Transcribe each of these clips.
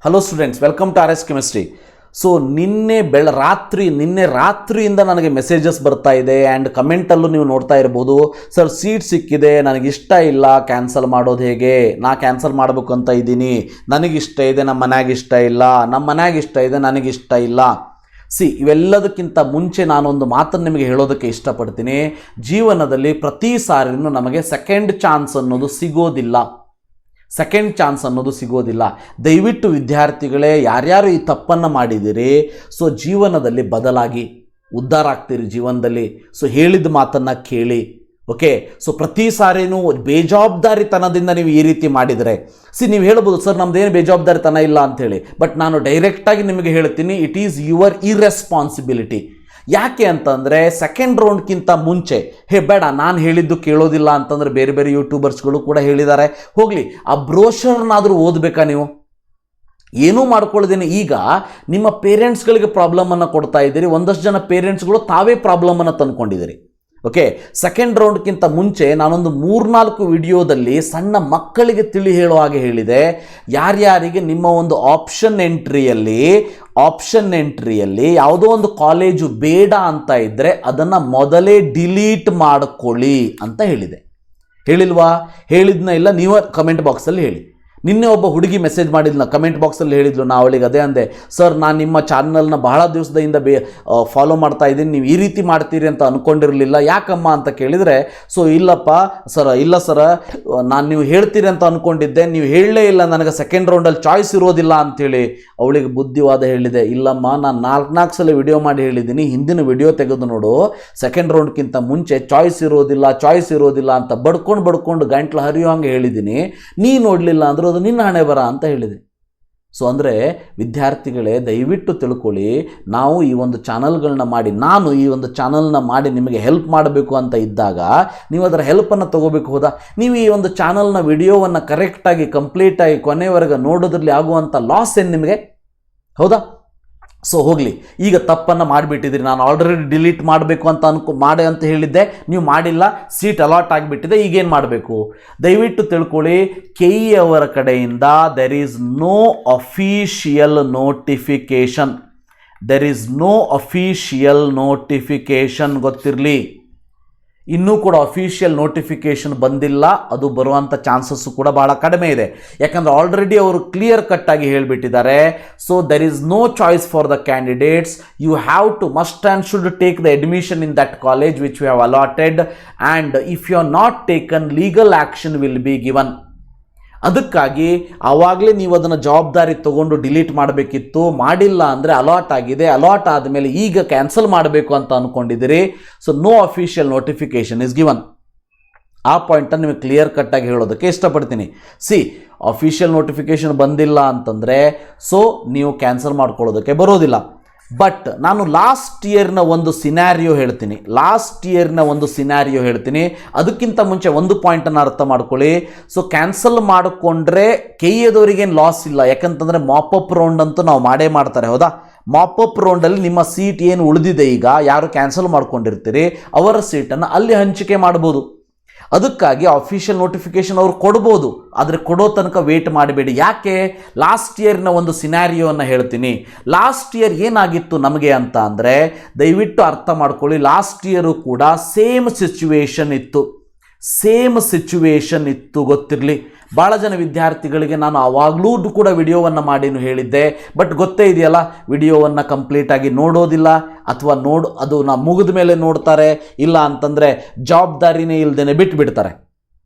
Hello students, welcome to RHchemistry. So ನಿನ್ನೆ ರಾತ್ರಿಯಿಂದ ನನಗೆ ಮೆಸೇಜಸ್ ಬರ್ತಾ ಇದೆ ಆ್ಯಂಡ್ ಕಮೆಂಟಲ್ಲೂ ನೀವು ನೋಡ್ತಾ ಇರ್ಬೋದು. ಸರ್ ಸೀಟ್ ಸಿಕ್ಕಿದೆ, ನನಗಿಷ್ಟ ಇಲ್ಲ, ಕ್ಯಾನ್ಸಲ್ ಮಾಡೋದು ಹೇಗೆ, ನಾ ಕ್ಯಾನ್ಸಲ್ ಮಾಡಬೇಕು ಅಂತ ಇದ್ದೀನಿ, ನನಗಿಷ್ಟ ಇದೆ, ನಮ್ಮ ಮನ್ಯಾಗ ಇಷ್ಟ ಇಲ್ಲ, ನಮ್ಮ ಮನ್ಯಾಗ ಇಷ್ಟ ಇದೆ, ನನಗಿಷ್ಟ ಇಲ್ಲ. ಇವೆಲ್ಲದಕ್ಕಿಂತ ಮುಂಚೆ ನಾನೊಂದು ಮಾತನ್ನು ನಿಮಗೆ ಹೇಳೋದಕ್ಕೆ ಇಷ್ಟಪಡ್ತೀನಿ. ಜೀವನದಲ್ಲಿ ಪ್ರತಿ ಸಾರಿನೂ ನಮಗೆ ಸೆಕೆಂಡ್ ಚಾನ್ಸ್ ಅನ್ನೋದು ಸಿಗೋದಿಲ್ಲ. ದಯವಿಟ್ಟು ವಿದ್ಯಾರ್ಥಿಗಳೇ, ಯಾರ್ಯಾರು ಈ ತಪ್ಪನ್ನು ಮಾಡಿದಿರಿ, ಸೊ ಜೀವನದಲ್ಲಿ ಬದಲಾಗಿ ಉದ್ಧಾರ ಆಗ್ತೀರಿ ಜೀವನದಲ್ಲಿ. ಸೊ ಹೇಳಿದ ಮಾತನ್ನು ಕೇಳಿ. ಓಕೆ, ಸೊ ಪ್ರತಿ ಸಾರಿನೂ ಬೇಜವಾಬ್ದಾರಿತನದಿಂದ ನೀವು ಈ ರೀತಿ ಮಾಡಿದರೆ, ನೀವು ಹೇಳ್ಬೋದು ಸರ್ ನಮ್ದೇನು ಬೇಜವಾಬ್ದಾರಿತನ ಇಲ್ಲ ಅಂಥೇಳಿ, ಬಟ್ ನಾನು ಡೈರೆಕ್ಟಾಗಿ ನಿಮಗೆ ಹೇಳ್ತೀನಿ, ಇಟ್ ಈಸ್ ಯುವರ್ ಇರ್ರೆಸ್ಪಾನ್ಸಿಬಿಲಿಟಿ. ಯಾಕೆ ಅಂತಂದರೆ ಸೆಕೆಂಡ್ ರೌಂಡ್ಗಿಂತ ಮುಂಚೆ ಬೇಡ ನಾನು ಹೇಳಿದ್ದು ಕೇಳೋದಿಲ್ಲ ಅಂತಂದರೆ ಬೇರೆ ಬೇರೆ ಯೂಟ್ಯೂಬರ್ಸ್ಗಳು ಕೂಡ ಹೇಳಿದ್ದಾರೆ. ಹೋಗಲಿ, ಆ ಬ್ರೋಷರ್ನಾದರೂ ಓದಬೇಕಾ ನೀವು? ಏನೂ ಮಾಡ್ಕೊಳ್ಳೋದೇನೆ. ಈಗ ನಿಮ್ಮ ಪೇರೆಂಟ್ಸ್ಗಳಿಗೆ ಪ್ರಾಬ್ಲಮನ್ನು ಕೊಡ್ತಾ ಇದ್ದೀರಿ. ಒಂದಷ್ಟು ಜನ ಪೇರೆಂಟ್ಸ್ಗಳು ತಾವೇ ಪ್ರಾಬ್ಲಮನ್ನು ತಂದುಕೊಂಡಿದ್ದೀರಿ. ಓಕೆ, ಸೆಕೆಂಡ್ ರೌಂಡ್ಗಿಂತ ಮುಂಚೆ ನಾನೊಂದು 3-4 ವಿಡಿಯೋದಲ್ಲಿ ಸಣ್ಣ ಮಕ್ಕಳಿಗೆ ತಿಳಿ ಹೇಳೋ ಹಾಗೆ ಹೇಳಿದೆ. ಯಾರ್ಯಾರಿಗೆ ನಿಮ್ಮ ಒಂದು ಆಪ್ಷನ್ ಎಂಟ್ರಿಯಲ್ಲಿ ಯಾವುದೋ ಒಂದು ಕಾಲೇಜು ಬೇಡ ಅಂತ ಇದ್ದರೆ ಅದನ್ನು ಮೊದಲೇ ಡಿಲೀಟ್ ಮಾಡಿಕೊಳ್ಳಿ ಅಂತ ಹೇಳಿಲ್ವಾ? ಹೇಳಿದ್ನ ಇಲ್ಲ, ನೀವು ಕಮೆಂಟ್ ಬಾಕ್ಸಲ್ಲಿ ಹೇಳಿ. ನಿನ್ನೆ ಒಬ್ಬ ಹುಡುಗಿ ಮೆಸೇಜ್ ಮಾಡಿದ್ಲು, ಕಮೆಂಟ್ ಬಾಕ್ಸಲ್ಲಿ ಹೇಳಿದ್ಲು. ನಾ ಅವಳಿಗೆ ಅದೇ ಅಂದೆ, ಸರ್ ನಾನು ನಿಮ್ಮ ಚಾನಲ್ನ ಬಹಳ ದಿವಸದಿಂದ ಫಾಲೋ ಮಾಡ್ತಾ ಇದ್ದೀನಿ, ನೀವು ಈ ರೀತಿ ಮಾಡ್ತೀರಿ ಅಂತ ಅಂದ್ಕೊಂಡಿರಲಿಲ್ಲ, ಯಾಕಮ್ಮ ಅಂತ ಕೇಳಿದರೆ, ಸೊ ಇಲ್ಲ ಸರ ನಾನು ನೀವು ಹೇಳ್ತೀರಿ ಅಂತ ಅಂದ್ಕೊಂಡಿದ್ದೆ, ನೀವು ಹೇಳಲೇ ಇಲ್ಲ, ನನಗೆ ಸೆಕೆಂಡ್ ರೌಂಡಲ್ಲಿ ಚಾಯ್ಸ್ ಇರೋದಿಲ್ಲ ಅಂಥೇಳಿ ಅವಳಿಗೆ ಬುದ್ಧಿವಾದ ಹೇಳಿದೆ. ಇಲ್ಲಮ್ಮ, ನಾನು 4 ಸಲ ವಿಡಿಯೋ ಮಾಡಿ ಹೇಳಿದ್ದೀನಿ, ಹಿಂದಿನ ವಿಡಿಯೋ ತೆಗೆದು ನೋಡು, ಸೆಕೆಂಡ್ ರೌಂಡ್ಗಿಂತ ಮುಂಚೆ ಚಾಯ್ಸ್ ಇರೋದಿಲ್ಲ ಅಂತ ಬಡ್ಕೊಂಡು ಗಂಟ್ಲು ಹರಿಯೋ ಹಂಗೆ ಹೇಳಿದ್ದೀನಿ. ನೀ ನೋಡಲಿಲ್ಲ ಅಂದರೂ ಅದು ನಿನ್ನ ಹಣೆ ಬರ ಅಂತ ಹೇಳಿದೆ. ಸೊ ಅಂದರೆ ವಿದ್ಯಾರ್ಥಿಗಳೇ, ದಯವಿಟ್ಟು ತಿಳ್ಕೊಳ್ಳಿ, ನಾವು ಈ ಒಂದು ನಾನು ಈ ಒಂದು ಚಾನಲ್ನ ಮಾಡಿ ನಿಮಗೆ ಹೆಲ್ಪ್ ಮಾಡಬೇಕು ಅಂತ ಇದ್ದಾಗ ನೀವು ಅದರ ಹೆಲ್ಪನ್ನು ತೊಗೋಬೇಕು. ಹೌದಾ? ನೀವು ಈ ಒಂದು ಚಾನಲ್ನ ವಿಡಿಯೋವನ್ನು ಕರೆಕ್ಟಾಗಿ ಕಂಪ್ಲೀಟಾಗಿ ಕೊನೆವರೆಗೆ ನೋಡೋದ್ರಲ್ಲಿ ಆಗುವಂಥ ಲಾಸ್ ಏನು ನಿಮಗೆ? ಹೌದಾ? ಸೊ ಹೋಗಲಿ, ಈಗ ತಪ್ಪನ್ನು ಮಾಡಿಬಿಟ್ಟಿದ್ದೀರಿ. ನಾನು ಆಲ್ರೆಡಿ ಡಿಲೀಟ್ ಮಾಡಬೇಕು ಅಂತ ಹೇಳಿದ್ದೆ, ನೀವು ಮಾಡಿಲ್ಲ, ಸೀಟ್ ಅಲಾಟ್ ಆಗಿಬಿಟ್ಟಿದೆ. ಈಗೇನು ಮಾಡಬೇಕು? ದಯವಿಟ್ಟು ತಿಳ್ಕೊಳ್ಳಿ, KE ಅವರ ಕಡೆಯಿಂದ there is no official notification ಗೊತ್ತಿರಲಿ. ಇನ್ನೂ ಕೂಡ ಅಫಿಷಿಯಲ್ ನೋಟಿಫಿಕೇಷನ್ ಬಂದಿಲ್ಲ, ಅದು ಬರುವಂಥ ಚಾನ್ಸಸ್ಸು ಕೂಡ ಭಾಳ ಕಡಿಮೆ ಇದೆ. ಯಾಕಂದರೆ ಆಲ್ರೆಡಿ ಅವರು ಕ್ಲಿಯರ್ ಕಟ್ಟಾಗಿ ಹೇಳಿಬಿಟ್ಟಿದ್ದಾರೆ. So there is no choice for the candidates. You have to must and should take the admission in that college which you have alloted, and if you are not taken legal action will be given. ಅದಕ್ಕಾಗಿ ಆವಾಗಲೇ ನೀವು ಅದನ್ನು ಜವಾಬ್ದಾರಿ ತೊಗೊಂಡು delete ಮಾಡಬೇಕಿತ್ತು. ಮಾಡಿಲ್ಲ ಅಂದರೆ allot ಆಗಿದೆ, ಅಲಾಟ್ ಆದಮೇಲೆ ಈಗ ಕ್ಯಾನ್ಸಲ್ ಮಾಡಬೇಕು ಅಂತ ಅಂದ್ಕೊಂಡಿದ್ದೀರಿ. So no official notification is given. ಆ ಪಾಯಿಂಟನ್ನು ನಿಮಗೆ ಕ್ಲಿಯರ್ ಕಟ್ಟಾಗಿ ಹೇಳೋದಕ್ಕೆ ಇಷ್ಟಪಡ್ತೀನಿ. ಅಫಿಷಿಯಲ್ ನೋಟಿಫಿಕೇಶನ್ ಬಂದಿಲ್ಲ ಅಂತಂದರೆ ಸೊ ನೀವು ಕ್ಯಾನ್ಸಲ್ ಮಾಡ್ಕೊಳ್ಳೋದಕ್ಕೆ ಬರೋದಿಲ್ಲ. ಬಟ್ ನಾನು ಲಾಸ್ಟ್ ಇಯರ್ನ ಒಂದು ಸಿನಾರಿಯೋ ಹೇಳ್ತೀನಿ. ಅದಕ್ಕಿಂತ ಮುಂಚೆ ಒಂದು ಪಾಯಿಂಟನ್ನು ಅರ್ಥ ಮಾಡ್ಕೊಳ್ಳಿ. ಸೊ ಕ್ಯಾನ್ಸಲ್ ಮಾಡಿಕೊಂಡ್ರೆ KEದವರಿಗೇನು ಲಾಸ್ ಇಲ್ಲ, ಯಾಕಂತಂದರೆ ಮಾಪಪ್ ರೌಂಡ್ ಅಂತೂ ನಾವು ಮಾಡ್ತಾರೆ. ಹೌದಾ? ಮಾಪಪ್ ರೌಂಡಲ್ಲಿ ನಿಮ್ಮ ಸೀಟ್ ಏನು ಉಳಿದಿದೆ, ಈಗ ಯಾರು ಕ್ಯಾನ್ಸಲ್ ಮಾಡ್ಕೊಂಡಿರ್ತೀರಿ ಅವರ ಸೀಟನ್ನು ಅಲ್ಲಿ ಹಂಚಿಕೆ ಮಾಡ್ಬೋದು. ಅದಕ್ಕಾಗಿ ಅಫಿಷಿಯಲ್ ನೋಟಿಫಿಕೇಶನ್ ಅವ್ರು ಕೊಡ್ಬೋದು, ಆದರೆ ಕೊಡೋ ತನಕ ವೇಟ್ ಮಾಡಬೇಡಿ. ಯಾಕೆ? ಲಾಸ್ಟ್ ಇಯರ್ನ ಒಂದು ಸಿನಾರಿಯೋವನ್ನು ಹೇಳ್ತೀನಿ. ಲಾಸ್ಟ್ ಇಯರ್ ಏನಾಗಿತ್ತು ನಮಗೆ ಅಂತ ಅಂದರೆ, ದಯವಿಟ್ಟು ಅರ್ಥ ಮಾಡ್ಕೊಳ್ಳಿ, ಲಾಸ್ಟ್ ಇಯರು ಕೂಡ ಸೇಮ್ ಸಿಚುವೇಶನ್ ಇತ್ತು ಗೊತ್ತಿರಲಿ. ಭಾಳ ಜನ ವಿದ್ಯಾರ್ಥಿಗಳಿಗೆ ನಾನು ಆವಾಗಲೂ ಕೂಡ ವಿಡಿಯೋವನ್ನು ಮಾಡಿ ಹೇಳಿದ್ದೆ, ಬಟ್ ಗೊತ್ತೇ ಇದೆಯಲ್ಲ, ವಿಡಿಯೋವನ್ನು ಕಂಪ್ಲೀಟಾಗಿ ನೋಡೋದಿಲ್ಲ, ಅಥವಾ ಅದು ಮುಗಿದ ಮೇಲೆ ನೋಡ್ತಾರೆ, ಇಲ್ಲ ಅಂತಂದರೆ ಜವಾಬ್ದಾರಿನೇ ಇಲ್ಲದೇ ಬಿಟ್ಬಿಡ್ತಾರೆ.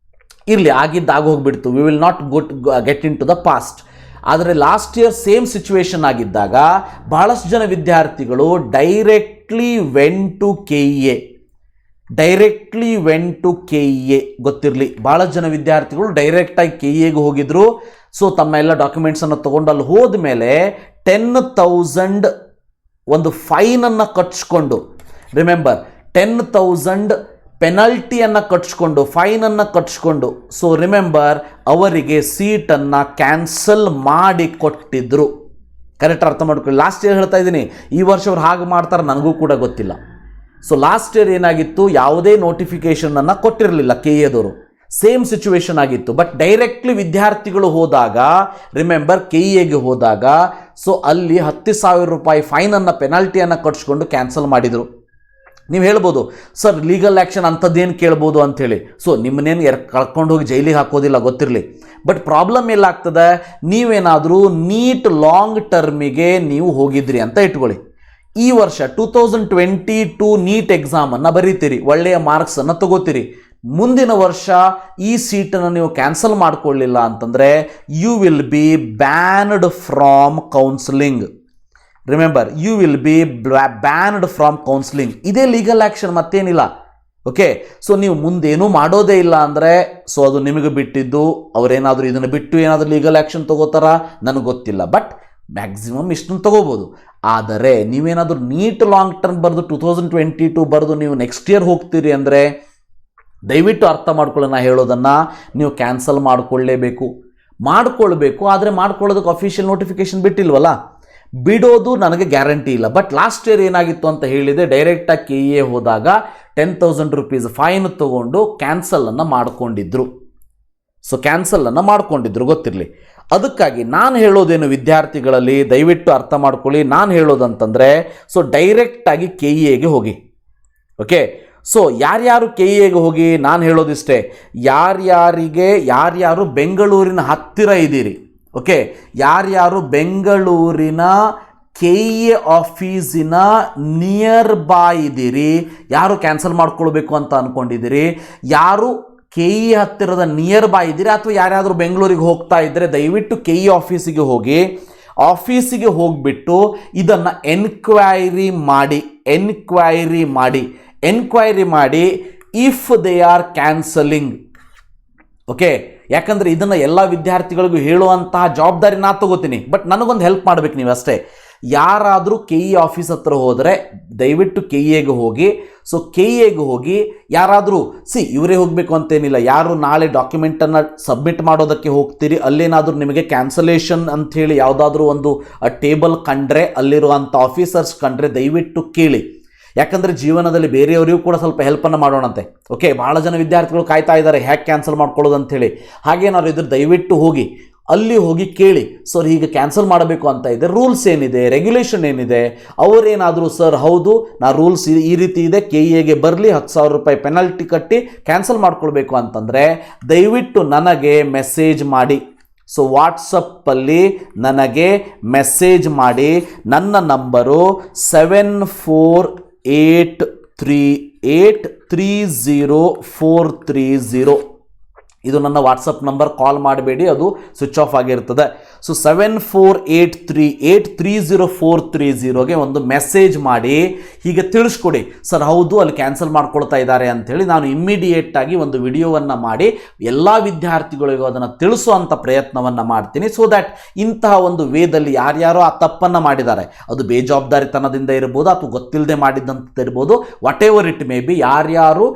ಇರಲಿ, ಆಗೋಗ್ಬಿಡ್ತು, we will not get into the past. ಆದರೆ ಲಾಸ್ಟ್ ಇಯರ್ ಸೇಮ್ ಸಿಚುವೇಶನ್ ಆಗಿದ್ದಾಗ ಬಹಳಷ್ಟು ಜನ ವಿದ್ಯಾರ್ಥಿಗಳು ಡೈರೆಕ್ಟ್ಲಿ ವೆಂಟ್ ಟು KEA ಗೊತ್ತಿರಲಿ. ಭಾಳ ಜನ ವಿದ್ಯಾರ್ಥಿಗಳು ಡೈರೆಕ್ಟಾಗಿ KEಗೆ ಹೋಗಿದ್ರು. ಸೊ ತಮ್ಮ ಎಲ್ಲ ಡಾಕ್ಯುಮೆಂಟ್ಸನ್ನು ತೊಗೊಂಡು ಅಲ್ಲಿ ಹೋದ ಮೇಲೆ 10,000 ಒಂದು ಫೈನನ್ನು ಕಟ್ಸ್ಕೊಂಡು, ರಿಮೆಂಬರ್ 10,000 ಪೆನಲ್ಟಿಯನ್ನು ಕಟ್ಸ್ಕೊಂಡು, ಫೈನನ್ನು ಕಟ್ಸ್ಕೊಂಡು, ಸೊ ರಿಮೆಂಬರ್ ಅವರಿಗೆ ಸೀಟನ್ನು ಕ್ಯಾನ್ಸಲ್ ಮಾಡಿ ಕೊಟ್ಟಿದ್ರು. ಕರೆಕ್ಟ್ ಅರ್ಥ ಮಾಡ್ಕೊಳ್ಳಿ. ಲಾಸ್ಟ್ ಇಯರ್ ಹೇಳ್ತಾ ಇದ್ದೀನಿ, ಈ ವರ್ಷ ಅವ್ರು ಹಾಗೆ ಮಾಡ್ತಾರೆ ನನಗೂ ಕೂಡ ಗೊತ್ತಿಲ್ಲ. ಸೊ ಲಾಸ್ಟ್ ಇಯರ್ ಏನಾಗಿತ್ತು, ಯಾವುದೇ ನೋಟಿಫಿಕೇಷನನ್ನು ಕೊಟ್ಟಿರಲಿಲ್ಲ KEದವರು. ಸೇಮ್ ಸಿಚುವೇಶನ್ ಆಗಿತ್ತು. ಬಟ್ ಡೈರೆಕ್ಟ್ಲಿ ವಿದ್ಯಾರ್ಥಿಗಳು ಹೋದಾಗ, ರಿಮೆಂಬರ್ KEAಗೆ ಹೋದಾಗ, ಸೊ ಅಲ್ಲಿ 10,000 ರೂಪಾಯಿ ಫೈನನ್ನು ಪೆನಾಲ್ಟಿಯನ್ನು ಕಟ್ಸ್ಕೊಂಡು ಕ್ಯಾನ್ಸಲ್ ಮಾಡಿದರು. ನೀವು ಹೇಳ್ಬೋದು ಸರ್ ಲೀಗಲ್ ಆ್ಯಕ್ಷನ್ ಅಂಥದ್ದೇನು ಕೇಳ್ಬೋದು ಅಂಥೇಳಿ. ಸೊ ನಿಮ್ಮನ್ನೇನು ಕರ್ಕೊಂಡು ಹೋಗಿ ಜೈಲಿಗೆ ಹಾಕೋದಿಲ್ಲ, ಗೊತ್ತಿರಲಿ. ಬಟ್ ಪ್ರಾಬ್ಲಮ್ ಎಲ್ಲಾಗ್ತದೆ, ನೀವೇನಾದರೂ ನೀಟ್ ಲಾಂಗ್ ಟರ್ಮಿಗೆ ನೀವು ಹೋಗಿದ್ರಿ ಅಂತ ಇಟ್ಕೊಳ್ಳಿ. ಈ ವರ್ಷ 2022 ನೀಟ್ ಎಕ್ಸಾಮನ್ನು ಬರೀತೀರಿ, ಒಳ್ಳೆಯ ಮಾರ್ಕ್ಸನ್ನು ತಗೋತೀರಿ. ಮುಂದಿನ ವರ್ಷ ಈ ಸೀಟನ್ನು ನೀವು ಕ್ಯಾನ್ಸಲ್ ಮಾಡಿಕೊಳ್ಳಿಲ್ಲ ಅಂತಂದರೆ you will be banned from counselling. Remember, you will be banned from counselling. ಇದೇ ಲೀಗಲ್ ಆ್ಯಕ್ಷನ್, ಮತ್ತೇನಿಲ್ಲ. ಓಕೆ, ಸೊ ನೀವು ಮುಂದೇನೂ ಮಾಡೋದೇ ಇಲ್ಲ ಅಂದರೆ ಸೊ ಅದು ನಿಮಗೆ ಬಿಟ್ಟಿದ್ದು. ಅವರೇನಾದರೂ ಇದನ್ನು ಬಿಟ್ಟು ಏನಾದರೂ ಲೀಗಲ್ ಆ್ಯಕ್ಷನ್ ತಗೋತಾರ ನನಗೆ ಗೊತ್ತಿಲ್ಲ. ಬಟ್ ಮ್ಯಾಕ್ಸಿಮಮ್ ಇಷ್ಟನ್ನು ತಗೋಬೋದು. ಆದರೆ ನೀವೇನಾದರೂ ನೀಟ್ ಲಾಂಗ್ ಟರ್ಮ್ ಬರೆದು 2022 ಬರೆದು ನೀವು ನೆಕ್ಸ್ಟ್ ಇಯರ್ ಹೋಗ್ತೀರಿ ಅಂದರೆ ದಯವಿಟ್ಟು ಅರ್ಥ ಮಾಡ್ಕೊಳ್ಳಿ, ನಾ ಹೇಳೋದನ್ನು ನೀವು ಕ್ಯಾನ್ಸಲ್ ಮಾಡ್ಕೊಳ್ಬೇಕು. ಆದರೆ ಮಾಡ್ಕೊಳ್ಳೋದಕ್ಕೆ ಅಫಿಷಿಯಲ್ ನೋಟಿಫಿಕೇಶನ್ ಬಿಟ್ಟಿಲ್ವಲ್ಲ, ಬಿಡೋದು ನನಗೆ ಗ್ಯಾರಂಟಿ ಇಲ್ಲ. ಬಟ್ ಲಾಸ್ಟ್ ಇಯರ್ ಏನಾಗಿತ್ತು ಅಂತ ಹೇಳಿದೆ, ಡೈರೆಕ್ಟಾಗಿ KEA ಹೋದಾಗ 10,000 ರೂಪೀಸ್ ಫೈನ್ ತೊಗೊಂಡು ಕ್ಯಾನ್ಸಲನ್ನು ಮಾಡಿಕೊಂಡಿದ್ರು. ಸೊ ಕ್ಯಾನ್ಸಲನ್ನು ಮಾಡಿಕೊಂಡಿದ್ರು, ಗೊತ್ತಿರಲಿ. ಅದಕ್ಕಾಗಿ ನಾನು ಹೇಳೋದೇನು ವಿದ್ಯಾರ್ಥಿಗಳಲ್ಲಿ ದಯವಿಟ್ಟು ಅರ್ಥ ಮಾಡ್ಕೊಳ್ಳಿ. ನಾನು ಹೇಳೋದಂತಂದರೆ ಸೊ ಡೈರೆಕ್ಟಾಗಿ KEAಗೆ ಹೋಗಿ. ಓಕೆ, ಸೊ ಯಾರ್ಯಾರು KEAಗೆ ಹೋಗಿ, ನಾನು ಹೇಳೋದಿಷ್ಟೇ, ಯಾರ್ಯಾರು ಬೆಂಗಳೂರಿನ ಹತ್ತಿರ ಇದ್ದೀರಿ, ಓಕೆ, ಯಾರ್ಯಾರು ಬೆಂಗಳೂರಿನ KEA ಆಫೀಸಿನ ನಿಯರ್ ಬೈ ಇದ್ದೀರಿ, ಯಾರು ಕ್ಯಾನ್ಸಲ್ ಮಾಡ್ಕೊಳ್ಬೇಕು ಅಂತ ಅಂದ್ಕೊಂಡಿದ್ದೀರಿ, ಯಾರು KEA ಹತ್ತಿರದ ನಿಯರ್ ಬೈ ಇದ್ದೀರಿ, ಅಥವಾ ಯಾರ್ಯಾದರೂ ಬೆಂಗಳೂರಿಗೆ ಹೋಗ್ತಾ ಇದ್ದರೆ ದಯವಿಟ್ಟು KEA ಆಫೀಸಿಗೆ ಹೋಗಿ. ಆಫೀಸಿಗೆ ಹೋಗಿಬಿಟ್ಟು ಇದನ್ನು ಎನ್ಕ್ವೈರಿ ಮಾಡಿ if they are cancelling. Okay, ಯಾಕಂದರೆ ಇದನ್ನು ಎಲ್ಲ ವಿದ್ಯಾರ್ಥಿಗಳಿಗೂ ಹೇಳುವಂತಹ ಜವಾಬ್ದಾರಿ ನಾನು ತಗೋತೀನಿ. ಬಟ್ ನನಗೊಂದು ಹೆಲ್ಪ್ ಮಾಡಬೇಕು ನೀವು ಅಷ್ಟೇ. ಯಾರಾದರೂ KEA ಆಫೀಸ್ ಹತ್ರ ಹೋದರೆ ದಯವಿಟ್ಟು KEAಗೆ ಹೋಗಿ. ಸೊ KEAಗೆ ಹೋಗಿ ಯಾರಾದರೂ ಇವರೇ ಹೋಗಬೇಕು ಅಂತೇನಿಲ್ಲ, ಯಾರು ನಾಳೆ ಡಾಕ್ಯುಮೆಂಟನ್ನು ಸಬ್ಮಿಟ್ ಮಾಡೋದಕ್ಕೆ ಹೋಗ್ತೀರಿ, ಅಲ್ಲೇನಾದರೂ ನಿಮಗೆ ಕ್ಯಾನ್ಸಲೇಷನ್ ಅಂಥೇಳಿ ಯಾವುದಾದ್ರೂ ಒಂದು ಟೇಬಲ್ ಕಂಡ್ರೆ, ಅಲ್ಲಿರುವಂಥ ಆಫೀಸರ್ಸ್ ಕಂಡ್ರೆ ದಯವಿಟ್ಟು ಕೇಳಿ. ಯಾಕಂದರೆ ಜೀವನದಲ್ಲಿ ಬೇರೆಯವರಿಗೂ ಕೂಡ ಸ್ವಲ್ಪ ಹೆಲ್ಪನ್ನು ಮಾಡೋಣಂತೆ. ಓಕೆ, ಭಾಳ ಜನ ವಿದ್ಯಾರ್ಥಿಗಳು ಕಾಯ್ತಾ ಇದ್ದಾರೆ ಹ್ಯಾಕ್ ಕ್ಯಾನ್ಸಲ್ ಮಾಡ್ಕೊಳ್ಳೋದು ಅಂಥೇಳಿ. ಹಾಗೇನಾದ್ರು ಇದ್ರೆ ದಯವಿಟ್ಟು ಹೋಗಿ, ಅಲ್ಲಿ ಹೋಗಿ ಕೇಳಿ, ಸರ್ ಹೀಗೆ ಕ್ಯಾನ್ಸಲ್ ಮಾಡಬೇಕು ಅಂತ ಇದೆ, ರೂಲ್ಸ್ ಏನಿದೆ, ರೆಗ್ಯುಲೇಷನ್ ಏನಿದೆ. ಅವರೇನಾದರೂ ಸರ್ ಹೌದು ನಾ ರೂಲ್ಸ್ ಈ ರೀತಿ ಇದೆ, KEAಗೆ ಬರಲಿ, 10,000 ರೂಪಾಯಿ ಪೆನಾಲ್ಟಿ ಕಟ್ಟಿ ಕ್ಯಾನ್ಸಲ್ ಮಾಡ್ಕೊಳ್ಬೇಕು ಅಂತಂದರೆ ದಯವಿಟ್ಟು ನನಗೆ ಮೆಸೇಜ್ ಮಾಡಿ. ಸೊ ವಾಟ್ಸಪ್ಪಲ್ಲಿ ನನಗೆ ಮೆಸೇಜ್ ಮಾಡಿ. ನನ್ನ ನಂಬರು 7483830430. ಇದು ನನ್ನ ವಾಟ್ಸಪ್ ನಂಬರ್. ಕಾಲ್ ಮಾಡಬೇಡಿ, ಅದು ಸ್ವಿಚ್ ಆಫ್ ಆಗಿರ್ತದೆ. ಸೊ 7483830430ಗೆ ಒಂದು ಮೆಸೇಜ್ ಮಾಡಿ, ಹೀಗೆ ತಿಳಿಸ್ಕೊಡಿ, ಸರ್ ಹೌದು ಅಲ್ಲಿ ಕ್ಯಾನ್ಸಲ್ ಮಾಡ್ಕೊಳ್ತಾ ಇದ್ದಾರೆ ಅಂಥೇಳಿ. ನಾನು ಇಮ್ಮಿಡಿಯೇಟಾಗಿ ಒಂದು ವಿಡಿಯೋವನ್ನು ಮಾಡಿ ಎಲ್ಲ ವಿದ್ಯಾರ್ಥಿಗಳಿಗೂ ಅದನ್ನು ತಿಳಿಸುವಂಥ ಪ್ರಯತ್ನವನ್ನು ಮಾಡ್ತೀನಿ. ಸೊ ದ್ಯಾಟ್ ಇಂತಹ ಒಂದು ವೇದಲ್ಲಿ ಯಾರ್ಯಾರೋ ಆ ತಪ್ಪನ್ನು ಮಾಡಿದ್ದಾರೆ, ಅದು ಬೇಜವಾಬ್ದಾರಿತನದಿಂದ ಇರ್ಬೋದು ಅಥವಾ ಗೊತ್ತಿಲ್ಲದೆ ಮಾಡಿದ್ದಂತ ಇರ್ಬೋದು, what ever it may be, ಯಾರ್ಯಾರು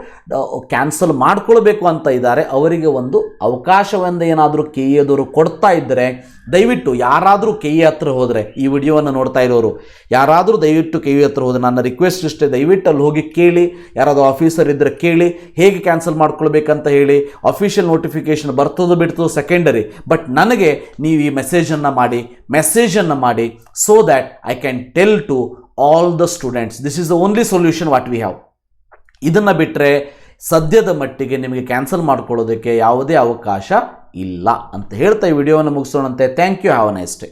ಕ್ಯಾನ್ಸಲ್ ಮಾಡ್ಕೊಳ್ಬೇಕು ಅಂತ ಇದ್ದಾರೆ ಅವರಿಗೆ ಒಂದು ಅವಕಾಶವನ್ನು ಏನಾದರೂ KEAದವರು ಕೊಡ್ತಾ ಇದ್ದರೆ ದಯವಿಟ್ಟು ಯಾರಾದರೂ KEA ಹತ್ರ ಹೋದರೆ, ಈ ವಿಡಿಯೋವನ್ನು ನೋಡ್ತಾ ಇರೋರು ಯಾರಾದರೂ ದಯವಿಟ್ಟು KEA ಹತ್ರ ಹೋದರೆ ನನ್ನ ರಿಕ್ವೆಸ್ಟ್ ಇಷ್ಟೇ, ದಯವಿಟ್ಟು ಅಲ್ಲಿ ಹೋಗಿ ಕೇಳಿ. ಯಾರಾದರೂ ಆಫೀಸರ್ ಇದ್ದರೆ ಕೇಳಿ, ಹೇಗೆ ಕ್ಯಾನ್ಸಲ್ ಮಾಡ್ಕೊಳ್ಬೇಕಂತ ಹೇಳಿ. ಅಫಿಷಿಯಲ್ ನೋಟಿಫಿಕೇಶನ್ ಬರ್ತದೋ ಬಿಡ್ತದೋ ಸೆಕೆಂಡರಿ, ಬಟ್ ನನಗೆ ನೀವು ಈ ಮೆಸೇಜನ್ನು ಮಾಡಿ so that I can tell to all the students this is the only solution what we have. ಇದನ್ನು ಬಿಟ್ಟರೆ ಸದ್ಯದ ಮಟ್ಟಿಗೆ ನಿಮಗೆ ಕ್ಯಾನ್ಸಲ್ ಮಾಡ್ಕೊಳ್ಳೋದಕ್ಕೆ ಯಾವುದೇ ಅವಕಾಶ ಇಲ್ಲ ಅಂತ ಹೇಳ್ತಾ ಈ ವಿಡಿಯೋವನ್ನು ಮುಗಿಸೋಣಂತೆ. Thank you, have a nice day.